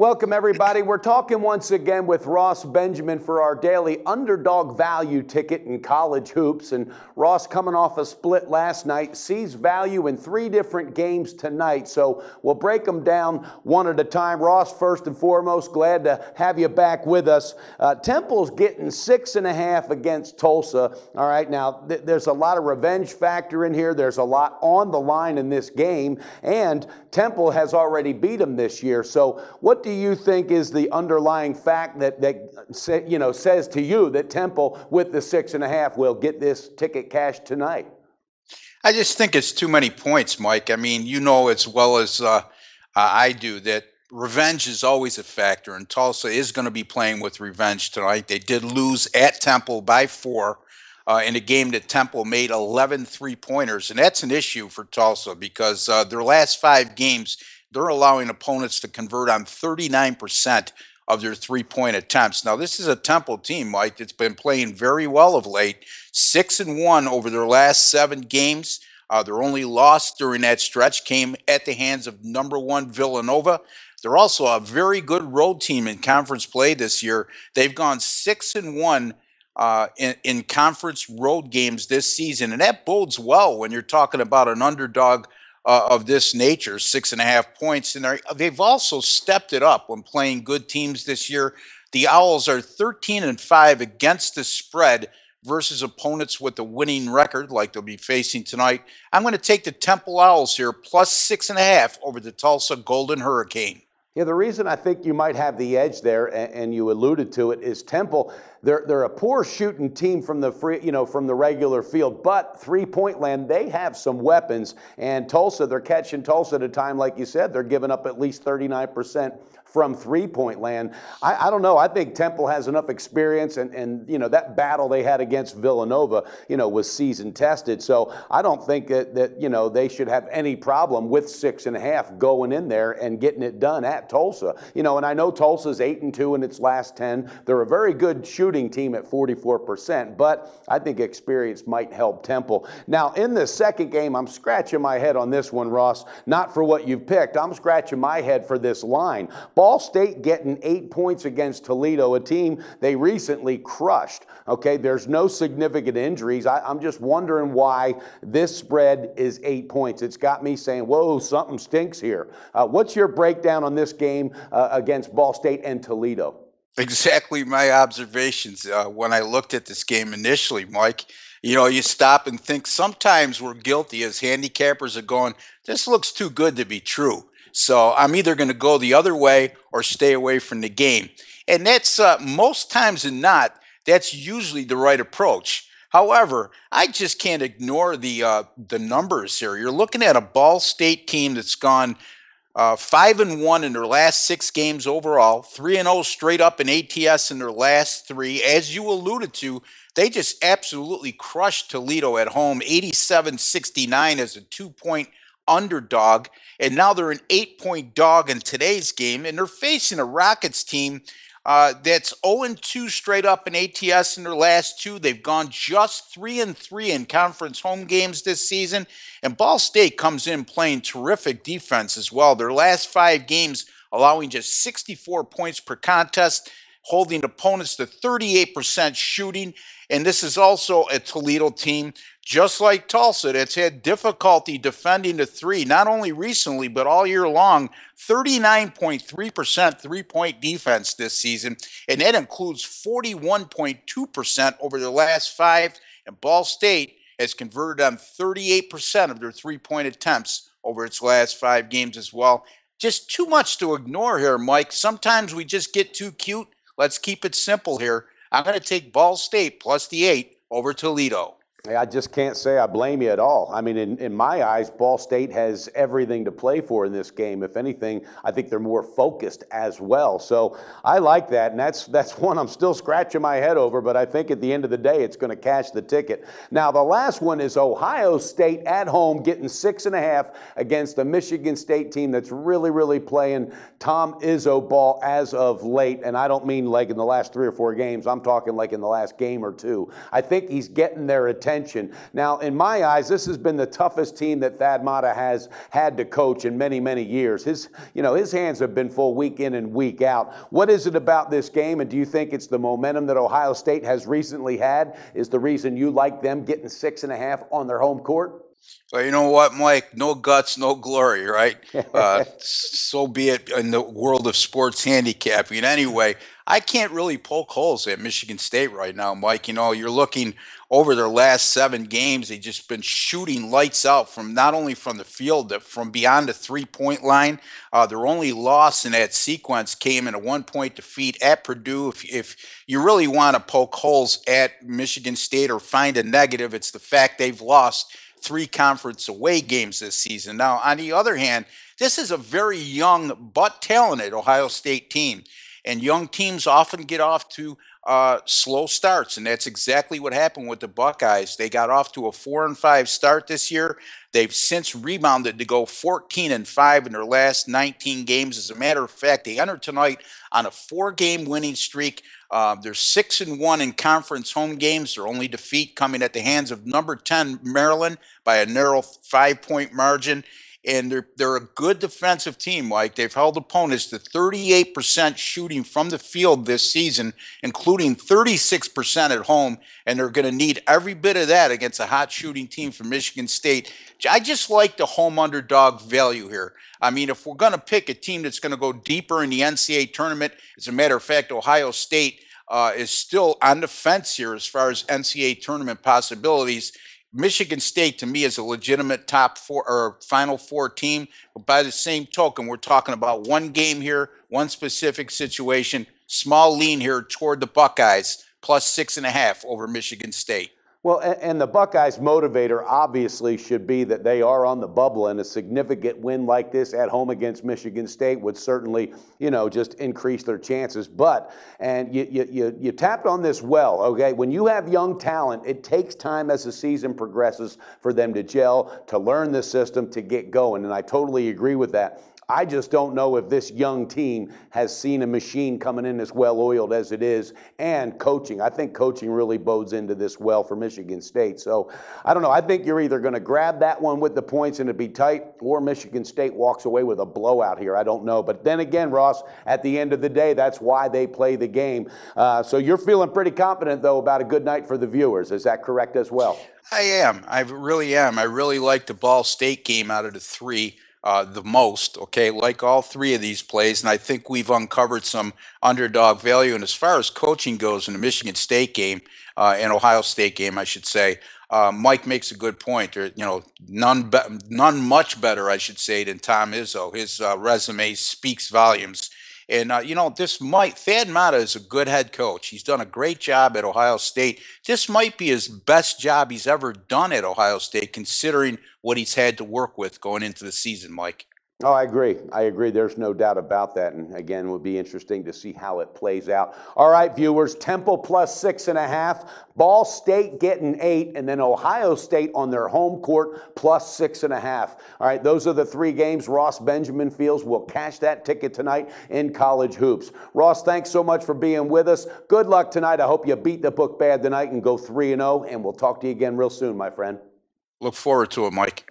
Welcome, everybody. We're talking once again with Ross Benjamin for our daily Underdog value ticket in college hoops. And Ross, coming off a split last night, sees value in 3 different games tonight. So we'll break them down one at a time. Ross, first and foremost, glad to have you back with us. Temple's getting 6.5 against Tulsa. All right, now there's a lot of revenge factor in here. There's a lot on the line in this game. And Temple has already beat them this year. So what do you think is the underlying fact that says to you that Temple with the 6.5 will get this ticket cashed tonight? I just think it's too many points, Mike. I mean, you know as well as I do that revenge is always a factor, and Tulsa is going to be playing with revenge tonight. They did lose at Temple by 4 in a game that Temple made 11 three-pointers, and that's an issue for Tulsa because their last 5 games, they're allowing opponents to convert on 39% of their three-point attempts. Now, this is a Temple team, Mike, that's been playing very well of late, 6-1 over their last 7 games. Their only loss during that stretch came at the hands of #1 Villanova. They're also a very good road team in conference play this year. They've gone 6-1 in conference road games this season, and that bodes well when you're talking about an underdog of this nature, 6.5 points. And they've also stepped it up when playing good teams this year. The Owls are 13-5 against the spread versus opponents with a winning record like they'll be facing tonight. I'm going to take the Temple Owls here, plus 6.5 over the Tulsa Golden Hurricane. Yeah, the reason I think you might have the edge there, and you alluded to it, is Temple. They're a poor shooting team from the from the regular field, but three-point land, they have some weapons. And Tulsa, they're catching Tulsa at a time, like you said, they're giving up at least 39% from three-point land. I don't know. I think Temple has enough experience, and that battle they had against Villanova, was season tested. So I don't think that they should have any problem with 6.5 going in there and getting it done at Tulsa. And I know Tulsa's 8-2 in its last 10. They're a very good shooting team at 44%, but I think experience might help Temple. Now, in the second game, I'm scratching my head on this one, Ross. Not for what you've picked. I'm scratching my head for this line. Ball State getting 8 points against Toledo, a team they recently crushed. Okay, there's no significant injuries. I'm just wondering why this spread is 8 points. It's got me saying, whoa, something stinks here. What's your breakdown on this game against Ball State and Toledo? Exactly my observations when I looked at this game initially, Mike. You stop and think sometimes we're guilty as handicappers of going, this looks too good to be true. So I'm either going to go the other way or stay away from the game. And that's most times than not, that's usually the right approach. However, I just can't ignore the numbers here. You're looking at a Ball State team that's gone 5-1 in their last 6 games overall, 3-0 straight up in ATS in their last 3. As you alluded to, they just absolutely crushed Toledo at home, 87-69 as a 2-point underdog, and now they're an 8-point dog in today's game, and they're facing a Rockets team that's 0-2 straight up in ATS in their last 2. They've gone just 3-3 in conference home games this season, and Ball State comes in playing terrific defense as well. Their last 5 games allowing just 64 points per contest, holding opponents to 38% shooting, and this is also a Toledo team, just like Tulsa, that's had difficulty defending the 3, not only recently, but all year long. 39.3% three-point defense this season, and that includes 41.2% over the last 5. And Ball State has converted on 38% of their three-point attempts over its last 5 games as well. Just too much to ignore here, Mike. Sometimes we just get too cute. Let's keep it simple here. I'm going to take Ball State plus the 8 over Toledo. I just can't say I blame you at all. I mean, in my eyes, Ball State has everything to play for in this game. If anything, I think they're more focused as well. So I like that, and that's one I'm still scratching my head over, but I think at the end of the day, it's going to cash the ticket. Now, the last one is Ohio State at home getting 6.5 against a Michigan State team that's really, really playing Tom Izzo ball as of late, and I don't mean like in the last 3 or 4 games. I'm talking like in the last game or 2. I think he's getting their attention. attention. Now, in my eyes, this has been the toughest team that Thad Matta has had to coach in many, many years. His hands have been full week in and week out. What is it about this game, and do you think it's the momentum that Ohio State has recently had is the reason you like them getting 6.5 on their home court? Well, you know what, Mike? No guts, no glory, right? So be it in the world of sports handicapping. Anyway, I can't really poke holes at Michigan State right now, Mike. You're looking over their last 7 games. They've just been shooting lights out from not only from the field, but from beyond the 3-point line. Their only loss in that sequence came in a 1-point defeat at Purdue. If you really want to poke holes at Michigan State or find a negative, it's the fact they've lost 3 conference away games this season. Now, on the other hand, this is a very young but talented Ohio State team. And young teams often get off to slow starts, and that's exactly what happened with the Buckeyes. They got off to a 4-5 start this year. They've since rebounded to go 14-5 in their last 19 games. As a matter of fact, they entered tonight on a 4-game winning streak. They're 6-1 in conference home games. Their only defeat coming at the hands of number 10 Maryland by a narrow 5-point margin. And they're a good defensive team, Mike. They've held opponents to 38% shooting from the field this season, including 36% at home. And they're going to need every bit of that against a hot shooting team from Michigan State. I just like the home underdog value here. I mean, if we're going to pick a team that's going to go deeper in the NCAA tournament, as a matter of fact, Ohio State is still on the fence here as far as NCAA tournament possibilities. Michigan State, to me, is a legitimate top 4 or Final Four team. But by the same token, we're talking about one game here, one specific situation, small lean here toward the Buckeyes, plus 6.5 over Michigan State. Well, and the Buckeyes' motivator obviously should be that they are on the bubble, and a significant win like this at home against Michigan State would certainly, just increase their chances. But, and you tapped on this well, okay? When you have young talent, it takes time as the season progresses for them to gel, to learn the system, to get going, and I totally agree with that. I just don't know if this young team has seen a machine coming in as well-oiled as it is, and coaching. I think coaching really bodes into this well for Michigan State. So, I don't know. I think you're either going to grab that one with the points and it'd be tight, or Michigan State walks away with a blowout here. I don't know. But then again, Ross, at the end of the day, that's why they play the game. So you're feeling pretty confident, though, about a good night for the viewers. Is that correct as well? I am. I really am. I really like the Ball State game out of the 3. The most, okay, like all 3 of these plays. And I think we've uncovered some underdog value. And as far as coaching goes in the Michigan State game, and Ohio State game, I should say, Mike makes a good point. There, none much better, I should say, than Tom Izzo. His resume speaks volumes. And, Thad Matta is a good head coach. He's done a great job at Ohio State. This might be his best job he's ever done at Ohio State, considering what he's had to work with going into the season, Mike. Oh, I agree. I agree. There's no doubt about that. And again, it would be interesting to see how it plays out. All right, viewers, Temple plus 6.5, Ball State getting 8, and then Ohio State on their home court plus 6.5. All right, those are the 3 games Ross Benjamin feels will cash that ticket tonight in college hoops. Ross, thanks so much for being with us. Good luck tonight. I hope you beat the book bad tonight and go 3-0, and we'll talk to you again real soon, my friend. Look forward to it, Mike.